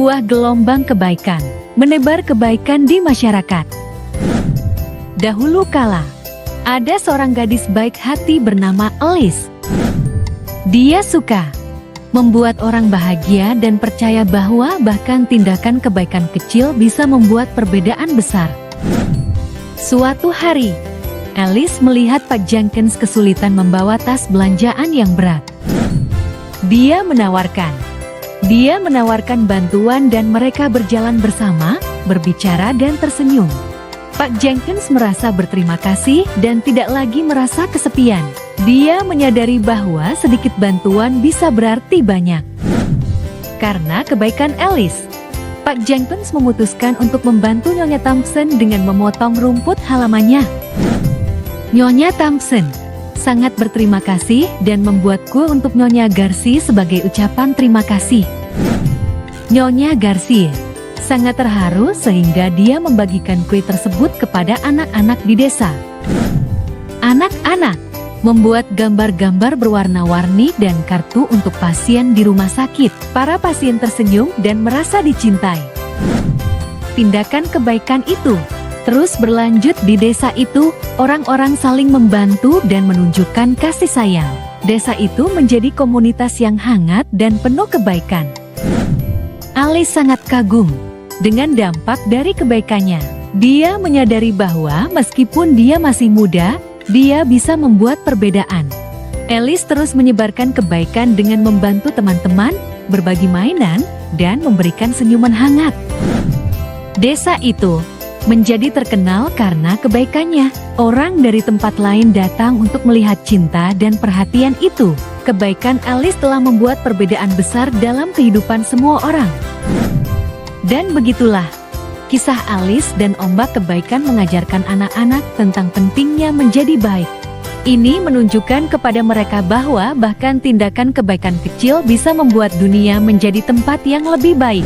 Sebuah gelombang kebaikan menebar kebaikan di masyarakat. Dahulu kala, ada seorang gadis baik hati bernama Alice. Dia suka membuat orang bahagia dan percaya bahwa bahkan tindakan kebaikan kecil bisa membuat perbedaan besar. Suatu hari, Alice melihat Pak Jenkins kesulitan membawa tas belanjaan yang berat. Dia menawarkan bantuan dan mereka berjalan bersama, berbicara dan tersenyum. Pak Jenkins merasa berterima kasih dan tidak lagi merasa kesepian. Dia menyadari bahwa sedikit bantuan bisa berarti banyak. Karena kebaikan Alice, Pak Jenkins memutuskan untuk membantu Nyonya Thompson dengan memotong rumput halamannya. Nyonya Thompson sangat berterima kasih dan membuat kue untuk Nyonya Garcia sebagai ucapan terima kasih. Nyonya Garcia sangat terharu sehingga dia membagikan kue tersebut kepada anak-anak di desa. Anak-anak membuat gambar-gambar berwarna-warni dan kartu untuk pasien di rumah sakit. Para pasien tersenyum dan merasa dicintai. Tindakan kebaikan itu terus berlanjut di desa itu. Orang-orang saling membantu dan menunjukkan kasih sayang. Desa itu menjadi komunitas yang hangat dan penuh kebaikan. Alice sangat kagum dengan dampak dari kebaikannya. Dia menyadari bahwa meskipun dia masih muda, dia bisa membuat perbedaan. Alice terus menyebarkan kebaikan dengan membantu teman-teman, berbagi mainan, dan memberikan senyuman hangat. Desa itu menjadi terkenal karena kebaikannya. Orang dari tempat lain datang untuk melihat cinta dan perhatian itu. Kebaikan Alice telah membuat perbedaan besar dalam kehidupan semua orang. Dan begitulah, kisah Alice dan ombak kebaikan mengajarkan anak-anak tentang pentingnya menjadi baik. Ini menunjukkan kepada mereka bahwa bahkan tindakan kebaikan kecil bisa membuat dunia menjadi tempat yang lebih baik.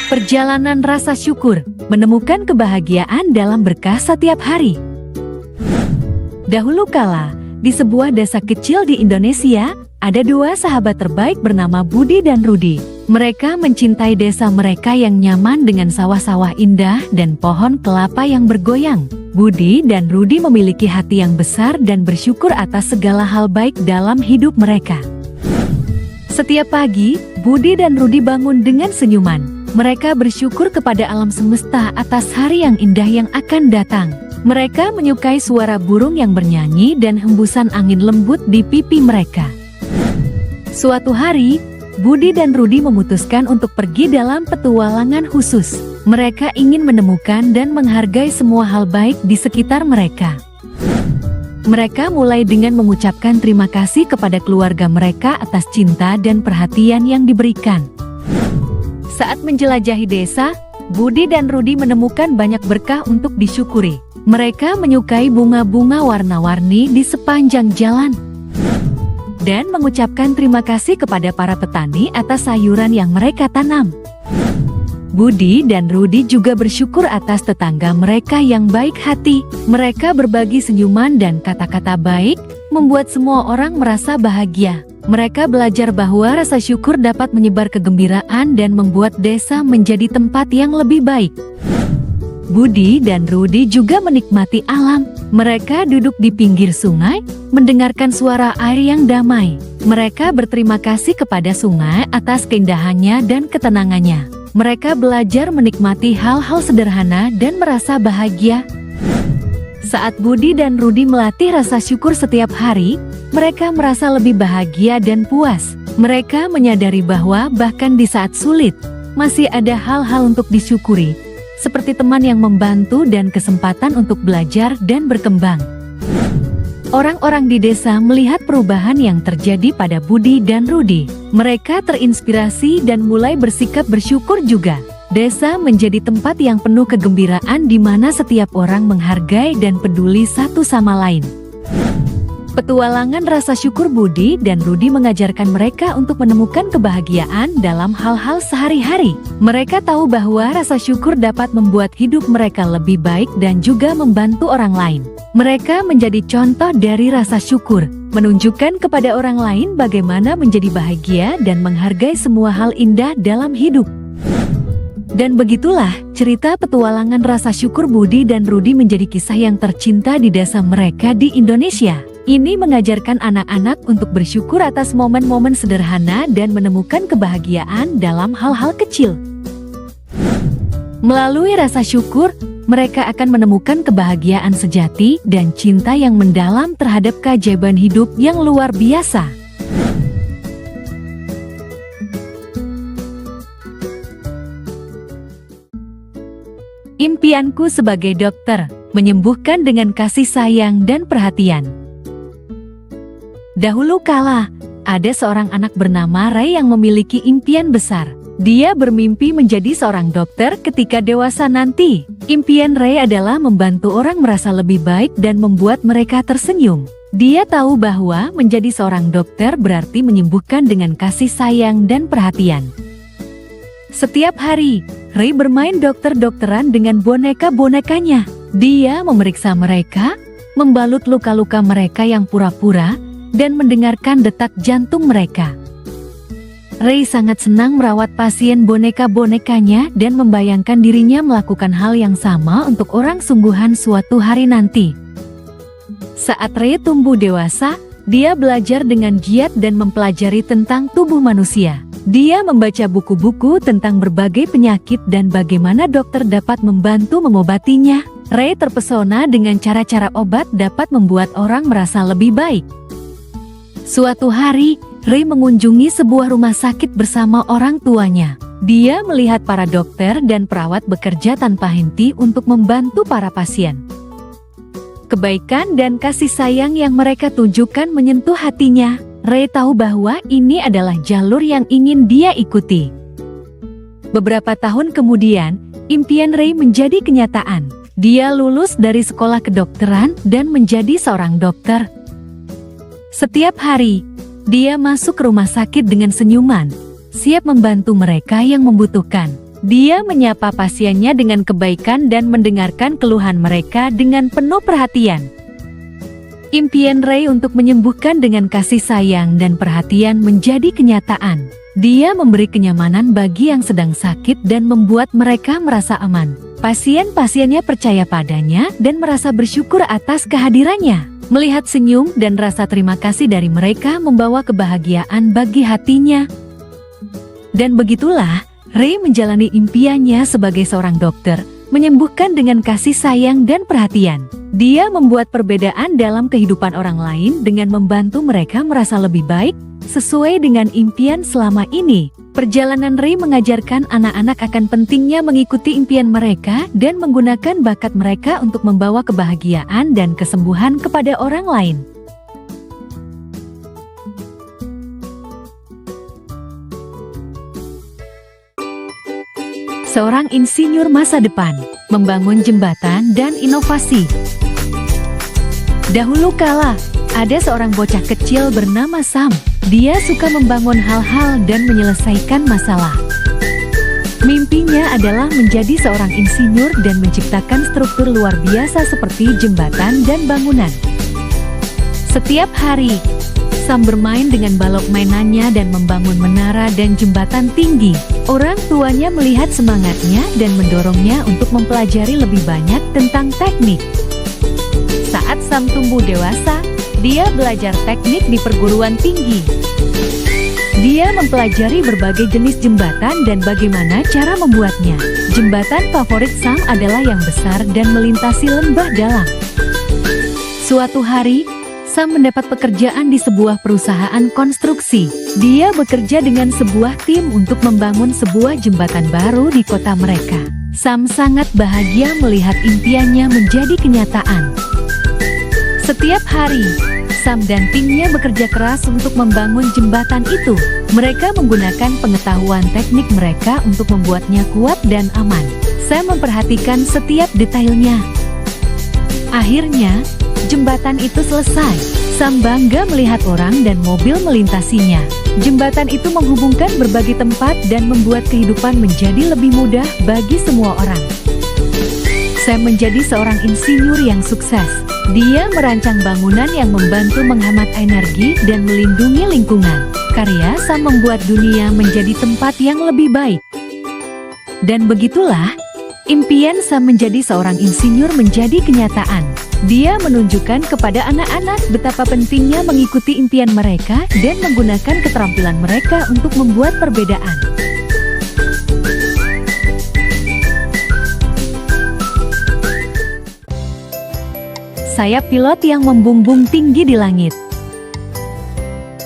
Perjalanan rasa syukur, menemukan kebahagiaan dalam berkah setiap hari. Dahulu kala, di sebuah desa kecil di Indonesia, ada dua sahabat terbaik bernama Budi dan Rudi. Mereka mencintai desa mereka yang nyaman dengan sawah-sawah indah dan pohon kelapa yang bergoyang. Budi dan Rudi memiliki hati yang besar dan bersyukur atas segala hal baik dalam hidup mereka. Setiap pagi, Budi dan Rudi bangun dengan senyuman. Mereka bersyukur kepada alam semesta atas hari yang indah yang akan datang. Mereka menyukai suara burung yang bernyanyi dan hembusan angin lembut di pipi mereka. Suatu hari, Budi dan Rudi memutuskan untuk pergi dalam petualangan khusus. Mereka ingin menemukan dan menghargai semua hal baik di sekitar mereka. Mereka mulai dengan mengucapkan terima kasih kepada keluarga mereka atas cinta dan perhatian yang diberikan. Saat menjelajahi desa, Budi dan Rudi menemukan banyak berkah untuk disyukuri. Mereka menyukai bunga-bunga warna-warni di sepanjang jalan dan mengucapkan terima kasih kepada para petani atas sayuran yang mereka tanam. Budi dan Rudi juga bersyukur atas tetangga mereka yang baik hati. Mereka berbagi senyuman dan kata-kata baik, membuat semua orang merasa bahagia. Mereka belajar bahwa rasa syukur dapat menyebar kegembiraan dan membuat desa menjadi tempat yang lebih baik. Budi dan Rudi juga menikmati alam. Mereka duduk di pinggir sungai, mendengarkan suara air yang damai. Mereka berterima kasih kepada sungai atas keindahannya dan ketenangannya. Mereka belajar menikmati hal-hal sederhana dan merasa bahagia. Saat Budi dan Rudi melatih rasa syukur setiap hari, mereka merasa lebih bahagia dan puas. Mereka menyadari bahwa bahkan di saat sulit, masih ada hal-hal untuk disyukuri, seperti teman yang membantu dan kesempatan untuk belajar dan berkembang. Orang-orang di desa melihat perubahan yang terjadi pada Budi dan Rudi. Mereka terinspirasi dan mulai bersikap bersyukur juga. Desa menjadi tempat yang penuh kegembiraan di mana setiap orang menghargai dan peduli satu sama lain. Petualangan rasa syukur Budi dan Rudi mengajarkan mereka untuk menemukan kebahagiaan dalam hal-hal sehari-hari. Mereka tahu bahwa rasa syukur dapat membuat hidup mereka lebih baik dan juga membantu orang lain. Mereka menjadi contoh dari rasa syukur. menunjukkan kepada orang lain bagaimana menjadi bahagia dan menghargai semua hal indah dalam hidup. Dan begitulah cerita petualangan rasa syukur Budi dan Rudi menjadi kisah yang tercinta di desa mereka di Indonesia. Ini mengajarkan anak-anak untuk bersyukur atas momen-momen sederhana dan menemukan kebahagiaan dalam hal-hal kecil. Melalui rasa syukur, mereka akan menemukan kebahagiaan sejati dan cinta yang mendalam terhadap keajaiban hidup yang luar biasa. Impianku sebagai dokter, menyembuhkan dengan kasih sayang dan perhatian. Dahulu kala, ada seorang anak bernama Ray yang memiliki impian besar. Dia bermimpi menjadi seorang dokter ketika dewasa nanti. Impian Ray adalah membantu orang merasa lebih baik dan membuat mereka tersenyum. Dia tahu bahwa menjadi seorang dokter berarti menyembuhkan dengan kasih sayang dan perhatian. Setiap hari, Ray bermain dokter-dokteran dengan boneka-bonekanya. Dia memeriksa mereka, membalut luka-luka mereka yang pura-pura, dan mendengarkan detak jantung mereka. Ray sangat senang merawat pasien boneka-bonekanya dan membayangkan dirinya melakukan hal yang sama untuk orang sungguhan suatu hari nanti. Saat Ray tumbuh dewasa, dia belajar dengan giat dan mempelajari tentang tubuh manusia. Dia membaca buku-buku tentang berbagai penyakit dan bagaimana dokter dapat membantu mengobatinya. Ray terpesona dengan cara-cara obat dapat membuat orang merasa lebih baik. Suatu hari, Ray mengunjungi sebuah rumah sakit bersama orang tuanya. Dia melihat para dokter dan perawat bekerja tanpa henti untuk membantu para pasien. Kebaikan dan kasih sayang yang mereka tunjukkan menyentuh hatinya. Ray tahu bahwa ini adalah jalur yang ingin dia ikuti. Beberapa tahun kemudian, impian Ray menjadi kenyataan. Dia lulus dari sekolah kedokteran dan menjadi seorang dokter. Setiap hari, dia masuk ke rumah sakit dengan senyuman, siap membantu mereka yang membutuhkan. Dia menyapa pasiennya dengan kebaikan dan mendengarkan keluhan mereka dengan penuh perhatian. Impian Ray untuk menyembuhkan dengan kasih sayang dan perhatian menjadi kenyataan. Dia memberi kenyamanan bagi yang sedang sakit dan membuat mereka merasa aman. Pasien-pasiennya percaya padanya dan merasa bersyukur atas kehadirannya. Melihat senyum dan rasa terima kasih dari mereka membawa kebahagiaan bagi hatinya. Dan begitulah, Ray menjalani impiannya sebagai seorang dokter, menyembuhkan dengan kasih sayang dan perhatian. Dia membuat perbedaan dalam kehidupan orang lain dengan membantu mereka merasa lebih baik, sesuai dengan impian selama ini. Perjalanan Ray mengajarkan anak-anak akan pentingnya mengikuti impian mereka dan menggunakan bakat mereka untuk membawa kebahagiaan dan kesembuhan kepada orang lain. Seorang insinyur masa depan, membangun jembatan dan inovasi. Dahulu kala, ada seorang bocah kecil bernama Sam. Dia suka membangun hal-hal dan menyelesaikan masalah. Mimpinya adalah menjadi seorang insinyur dan menciptakan struktur luar biasa seperti jembatan dan bangunan. Setiap hari, Sam bermain dengan balok mainannya dan membangun menara dan jembatan tinggi. Orang tuanya melihat semangatnya dan mendorongnya untuk mempelajari lebih banyak tentang teknik. Saat Sam tumbuh dewasa, dia belajar teknik di perguruan tinggi. Dia mempelajari berbagai jenis jembatan dan bagaimana cara membuatnya. Jembatan favorit Sam adalah yang besar dan melintasi lembah dalam. Suatu hari, Sam mendapat pekerjaan di sebuah perusahaan konstruksi. Dia bekerja dengan sebuah tim untuk membangun sebuah jembatan baru di kota mereka. Sam sangat bahagia melihat impiannya menjadi kenyataan. Setiap hari, Sam dan timnya bekerja keras untuk membangun jembatan itu. Mereka menggunakan pengetahuan teknik mereka untuk membuatnya kuat dan aman. Sam memperhatikan setiap detailnya. Akhirnya, jembatan itu selesai. Sam bangga melihat orang dan mobil melintasinya. Jembatan itu menghubungkan berbagai tempat dan membuat kehidupan menjadi lebih mudah bagi semua orang. Sam menjadi seorang insinyur yang sukses. Dia merancang bangunan yang membantu menghemat energi dan melindungi lingkungan. Karya Sam membuat dunia menjadi tempat yang lebih baik. Dan begitulah, impian Sam menjadi seorang insinyur menjadi kenyataan. Dia menunjukkan kepada anak-anak betapa pentingnya mengikuti impian mereka dan menggunakan keterampilan mereka untuk membuat perbedaan. Sayap pilot yang membumbung tinggi di langit.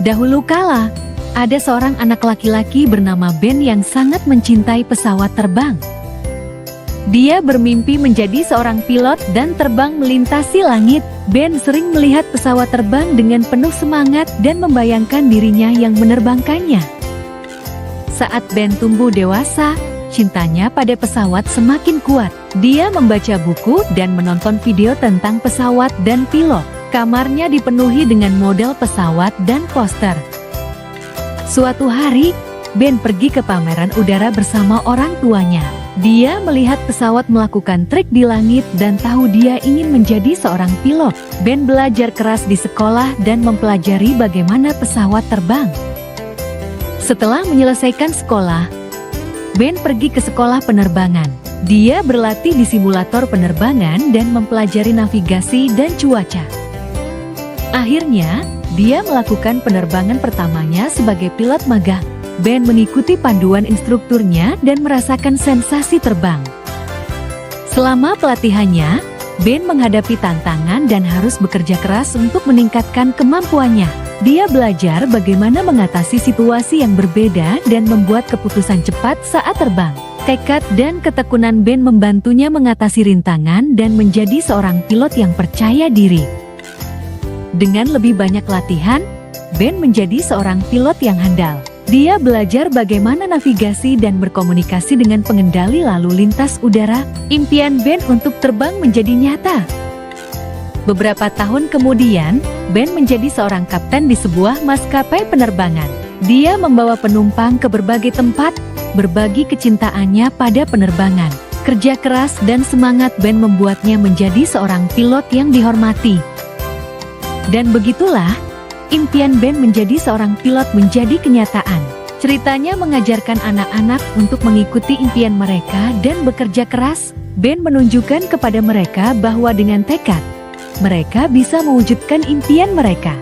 Dahulu kala, ada seorang anak laki-laki bernama Ben yang sangat mencintai pesawat terbang. Dia bermimpi menjadi seorang pilot dan terbang melintasi langit. Ben sering melihat pesawat terbang dengan penuh semangat dan membayangkan dirinya yang menerbangkannya. Saat Ben tumbuh dewasa, cintanya pada pesawat semakin kuat. Dia membaca buku dan menonton video tentang pesawat dan pilot. Kamarnya dipenuhi dengan model pesawat dan poster. Suatu hari, Ben pergi ke pameran udara bersama orang tuanya. Dia melihat pesawat melakukan trik di langit dan tahu dia ingin menjadi seorang pilot. Ben belajar keras di sekolah dan mempelajari bagaimana pesawat terbang. Setelah menyelesaikan sekolah, Ben pergi ke sekolah penerbangan. Dia berlatih di simulator penerbangan dan mempelajari navigasi dan cuaca. Akhirnya, dia melakukan penerbangan pertamanya sebagai pilot magang. Ben mengikuti panduan instrukturnya dan merasakan sensasi terbang. Selama pelatihannya, Ben menghadapi tantangan dan harus bekerja keras untuk meningkatkan kemampuannya. Dia belajar bagaimana mengatasi situasi yang berbeda dan membuat keputusan cepat saat terbang. Tekad dan ketekunan Ben membantunya mengatasi rintangan dan menjadi seorang pilot yang percaya diri. Dengan lebih banyak latihan, Ben menjadi seorang pilot yang handal. Dia belajar bagaimana navigasi dan berkomunikasi dengan pengendali lalu lintas udara. Impian Ben untuk terbang menjadi nyata. Beberapa tahun kemudian, Ben menjadi seorang kapten di sebuah maskapai penerbangan. Dia membawa penumpang ke berbagai tempat, berbagi kecintaannya pada penerbangan. Kerja keras dan semangat Ben membuatnya menjadi seorang pilot yang dihormati. Dan begitulah, impian Ben menjadi seorang pilot menjadi kenyataan. Ceritanya mengajarkan anak-anak untuk mengikuti impian mereka dan bekerja keras. Ben menunjukkan kepada mereka bahwa dengan tekad, mereka bisa mewujudkan impian mereka.